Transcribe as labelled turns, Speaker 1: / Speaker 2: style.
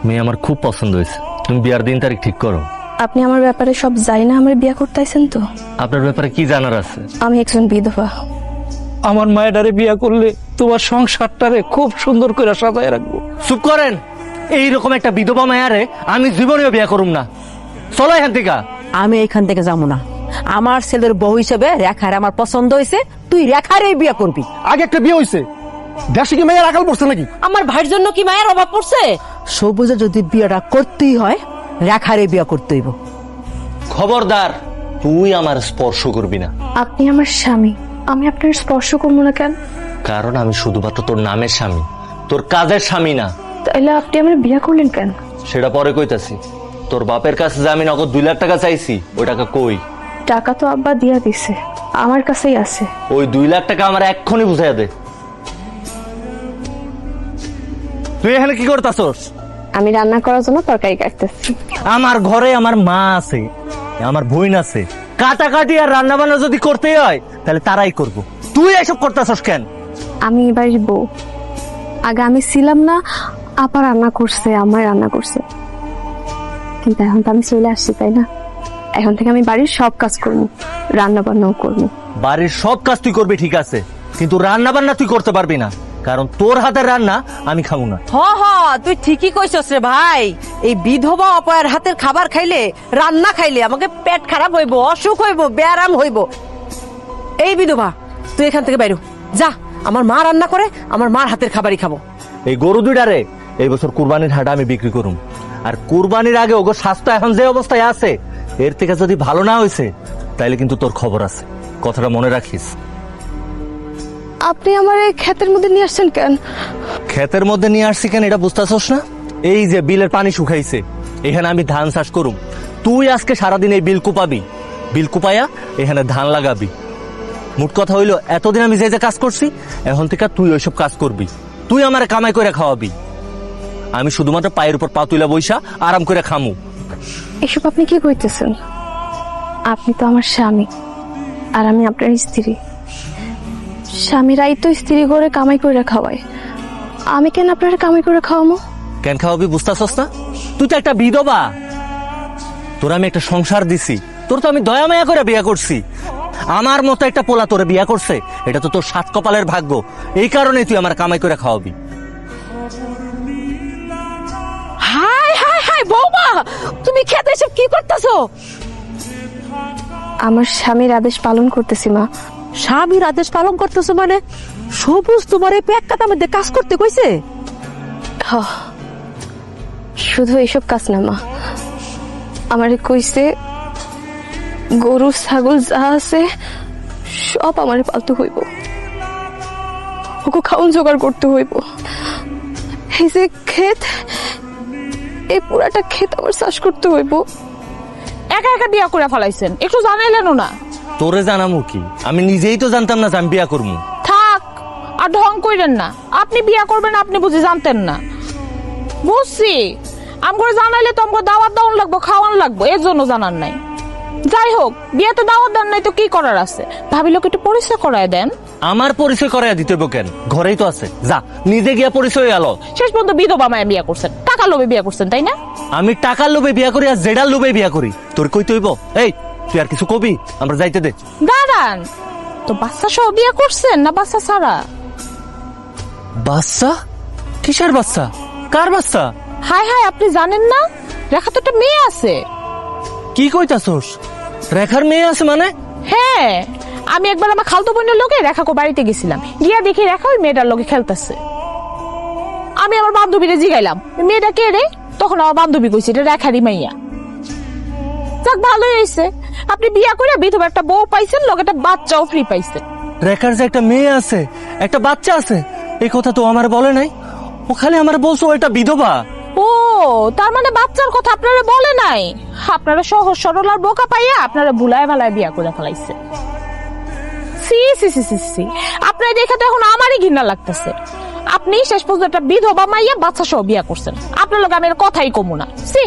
Speaker 1: মেয়ে আমার খুব পছন্দ হয়েছে, তুমি বিয়ার দিন তারিখ ঠিক করো।
Speaker 2: আপনি আমার ব্যাপারে সব জানি না আমার বিয়ে করতেছেন তো?
Speaker 1: আপনার ব্যাপারে কি জানার আছে?
Speaker 2: আমি একজন বিধবা।
Speaker 3: আমার মায়েরারে বিয়া করলে তোমার সংসারটারে খুব সুন্দর করে সাজায় রাখবো।
Speaker 1: চুপ করেন, এইরকম একটা বিধবা মায়ারে আমি জীবনেও বিয়া করুম না। চলো এখান থেকে।
Speaker 4: আমি এইখান থেকে যাবো না। আমার ছেলের বউ হিসেবে রেখার আমার পছন্দ হয়েছে, তুই রেখারই বিয়ে করবি।
Speaker 3: আগে একটা বিয়ে হয়েছে, দেশে কি মেয়ের আকাল পড়ছে নাকি?
Speaker 4: আমার ভাইয়ের জন্য কি মায়ের অভাব পড়ছে? সবুজে যদি বিয়েটা করতেই হয় রেখারে বিয়ে করতে হইব।
Speaker 1: খবরদার, তুই আমার স্পর্শ করবি না।
Speaker 2: আপনি আমার স্বামী, আমি আপনার স্পর্শ করবো না কেন?
Speaker 1: কারণ আমি শুধুমাত্র তোর নামের স্বামী, তোর কাজের স্বামী না।
Speaker 2: তাইলে আপনি আমার বিয়ে করলেন কেন?
Speaker 1: সেটা পরে কইতাছি। তোর বাপের কাছে যে আমি নগদ 2 লাখ টাকা চাইছি, ওই টাকা কই?
Speaker 2: টাকা তো আব্বা দিয়া দিছে, আমার কাছেই আছে।
Speaker 1: ওই 2 লাখ টাকা আমার এক্ষুনি বুঝাইয়া দে। তুই এখানে কি করতাছস?
Speaker 2: আমি রান্না করার জন্য তরকারি কাটতেছি।
Speaker 1: আমার ঘরে আমার মা আছে, আমার বোন আছে, কাটাকাটি আর রান্না বান্না যদি করতেই হয় তাহলে তারাই করব। তুই এসব করতাছস কেন?
Speaker 2: আমি এবার বউ, আগে আমি ছিলাম না, আপা রান্না করছে, আমার রান্না করছে, কিন্তু এখন তো আমি চলে আসছি, তাই না? এখন থেকে আমি বাড়ির সব কাজ করবো, রান্না বান্নাও করবো।
Speaker 1: বাড়ির সব কাজ তুই করবি ঠিক আছে, কিন্তু রান্না বান্না তুই করতে পারবি না, কারণ তোর হাতের রান্না আমি খাবো না।
Speaker 4: হ হ, তুই ঠিকই কইছস রে ভাই। এই বিধবা অপয়ার হাতের খাবার খাইলে, রান্না খাইলে আমাকে পেট খারাপ হইব, অসুখ হইব, ব্যারাম হইব। এই বিধবা, তুই এখান থেকে বাইরো যা। আমার মা রান্না করে, আমার মার হাতের খাবারই খাবো।
Speaker 1: এই গরু দুইটারে এই বছর কুরবানির হাটে আমি বিক্রি করুম, আর কুরবানির আগে ওগো স্বাস্থ্য এখন যে অবস্থায় আছে, এর থেকে যদি ভালো না হয়েছে তাইলে কিন্তু তোর খবর আছে, কথাটা মনে রাখিস।
Speaker 2: আপনি আমার এই ক্ষেতের মধ্যে নিয়ে আসছেন কেন?
Speaker 1: ক্ষেতের মধ্যে নিয়ে আসছি কেন এটা বুঝতেছস না? এই যে বিলের পানি শুকাইছে, এখানে আমি ধান চাষ করুম। তুই আজকে সারাদিন এই বিল কুপাবি, বিল কুপাইয়া এখানে ধান লাগাবি। মোট কথা হইলো, এতদিন আমি যে যে কাজ করছি, এখন থেকে তুই ওইসব কাজ করবি। তুই আমার কামাই করে খাওয়াবি, আমি শুধুমাত্র পায়ের উপর পা তুইলা বইসা আরাম করে খামু।
Speaker 2: এসব আপনি কি কইতেছেন? আপনি তো আমার স্বামী, আর আমি আপনার স্ত্রী। স্বামীরাই তো স্ত্রী করে কামাই করে খাওয়ায়, আমি কেন আপনার কামাই করে খাওয়াবো?
Speaker 1: কেন খাওয়াবি বুঝতেছস না? তুই তো একটা বিধবা, তোর আমি একটা সংসার দিছি, তোর তো আমি দয়া মায়া করে বিয়ে করছি। আমার মতো একটা পোলা তোরে বিয়ে করছে, এটা তো তোর 7 কপালের ভাগ্য। এই কারণে তুই আমার কামাই করে খাওয়াবি।
Speaker 4: হাই হাই হাই বৌমা, তুমি খেতে এসব কি করতেছো?
Speaker 2: আমার স্বামীর আদেশ পালন করতেছি মা।
Speaker 4: স্বামীর আদেশ পালন করতেছো মানে? সবুজ তোমার এই পেট কাটার মধ্যে কাজ করতে কইছে?
Speaker 2: শুধু এইসব কাজ না মা, আমারে কইছে গরু ছাগল যা আছে সব আমারে পালতে হইব, ওকে খাওন জোগাড় করতে হইব। এই যে ক্ষেত, এই পুরাটা ক্ষেত আমার চাষ করতে হইব।
Speaker 5: একা একা বিয়া করে ফেলাইছেন, একটু জানাইলেন না?
Speaker 1: তোরে জানামু কি? আমি নিজেই তো জানতাম না যে আমি বিয়া করবো।
Speaker 5: থাক, আর ঢং কইরেন না। আপনি বিয়া করবেন, আপনি বুঝি জানতেন না? বুঝছি, আমগরে জানাইলে তো আমগো দাওয়াত দাওয়ান লাগবো, খাওয়ান লাগবো, এর জন্য জানান নাই। যাই হোক, বিয়েতে দাওয়াত দেন নাই তো কি করার আছে? ভাবিলোকে একটু পরিচয় করায় দেন।
Speaker 1: আমার পরিচয় করাইয়া দিতে হইব কেন? ঘরেই তো আছে, যা নিজে গিয়া পরিচয় আলো।
Speaker 5: শেষ পর্যন্ত বিধবা মায়া বিয়া করছেন, টাকা লোভে বিয়া করছেন, তাই না?
Speaker 1: আমি টাকার লোভে বিয়া করি আর জেডার লোভে বিয়া করি, তোর কইতে হইব? এই তুই আর কিছু কবি? আমরা যাইতে দে।
Speaker 5: দাঁড়ান তো, বাচ্চা সহ বিয়া করছেন না বাচ্চা ছাড়া?
Speaker 1: বাচ্চা? কিসের বাচ্চা? কার বাচ্চা?
Speaker 5: হাই হাই, আপনি জানেন না রেখা তো একটা মেয়ে আছে?
Speaker 1: কি কইতাছস? রেখার মেয়ে আছে মানে?
Speaker 5: হ্যাঁ, আমি একবার আমার খালতো বোনের লোকে রেখাকে বাড়িতে গেছিলাম, গিয়া দেখি রেখা ওই মেয়েটার লোকে খেলতেছে। আমি আমার বান্ধবীরে জিগাইলাম মেয়েটা কে রে, তখন আমার বান্ধবী কইছে এটা রেখারই মাইয়া। যাক, ভালোই হয়েছে, আপনি বিয়া করে বিধবা একটা বউ পাইছেন, লোক একটা বাচ্চাও ফ্রি পাইছেন।
Speaker 1: রেখার যে একটা মেয়ে আছে, একটা বাচ্চা আছে, এই কথা তো আমার বলে নাই। ও খালি আমার বলছো এটা বিধবা।
Speaker 5: ও, তার মানে বাচ্চার কথা আপনারা বলে নাই? আপনারা সহজ সরল আর বোকা পাইয়া আপনারা ভুলায় ভালায় বিয়া করে ফেলাইছে। সি সি সি সি সি, আপনার দেখে তো এখন আমারই ঘৃণা লাগতেছে। আপনি শেষ পর্যন্ত একটা বিধবা মাইয়া বাচ্চা সহ বিয়া করছেন, আপনার লোক আমি কথাই কমু না। সি